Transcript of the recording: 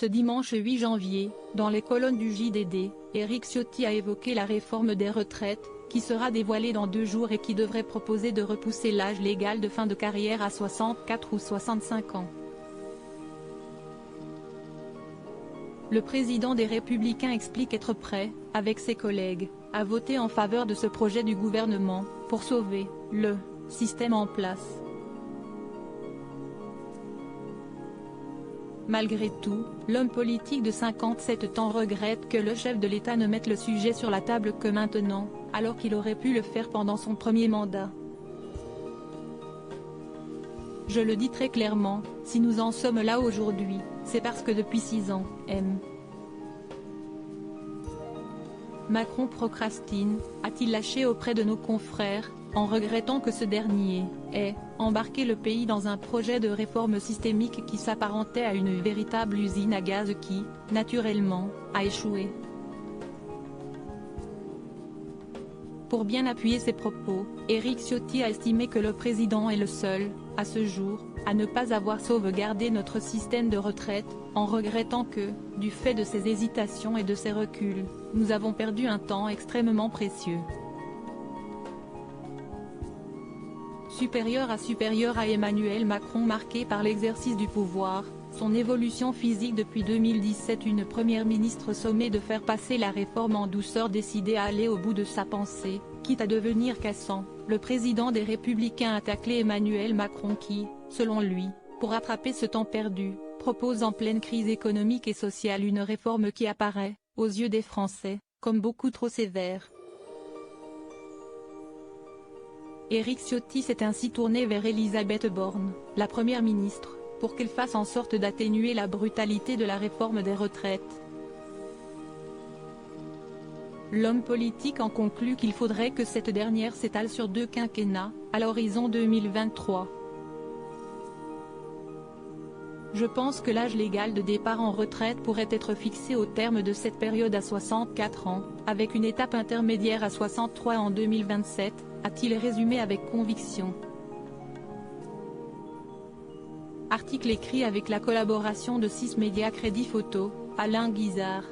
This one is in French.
Ce dimanche 8 janvier, dans les colonnes du JDD, Éric Ciotti a évoqué la réforme des retraites, qui sera dévoilée dans 2 jours et qui devrait proposer de repousser l'âge légal de fin de carrière à 64 ou 65 ans. Le président des Républicains explique être prêt, avec ses collègues, à voter en faveur de ce projet du gouvernement, pour sauver le système en place. Malgré tout, l'homme politique de 57 ans regrette que le chef de l'État ne mette le sujet sur la table que maintenant, alors qu'il aurait pu le faire pendant son premier mandat. Je le dis très clairement, si nous en sommes là aujourd'hui, c'est parce que depuis 6 ans, Macron procrastine, a-t-il lâché auprès de nos confrères, en regrettant que ce dernier ait embarqué le pays dans un projet de réforme systémique qui s'apparentait à une véritable usine à gaz qui, naturellement, a échoué. Pour bien appuyer ses propos, Éric Ciotti a estimé que le président est le seul, à ce jour, à ne pas avoir sauvegardé notre système de retraite, en regrettant que, du fait de ses hésitations et de ses reculs, nous avons perdu un temps extrêmement précieux. Supérieur à Emmanuel Macron, marqué par l'exercice du pouvoir, son évolution physique depuis 2017, une première ministre sommée de faire passer la réforme en douceur, décidée à aller au bout de sa pensée, quitte à devenir cassant, le président des Républicains a taclé Emmanuel Macron qui, selon lui, pour rattraper ce temps perdu, propose en pleine crise économique et sociale une réforme qui apparaît, aux yeux des Français, comme beaucoup trop sévère. Éric Ciotti s'est ainsi tourné vers Elisabeth Borne, la première ministre, pour qu'elle fasse en sorte d'atténuer la brutalité de la réforme des retraites. L'homme politique en conclut qu'il faudrait que cette dernière s'étale sur 2 quinquennats, à l'horizon 2023. Je pense que l'âge légal de départ en retraite pourrait être fixé au terme de cette période à 64 ans, avec une étape intermédiaire à 63 en 2027, a-t-il résumé avec conviction. Article écrit avec la collaboration de 6 médias Crédit Photo, Alain Guizard.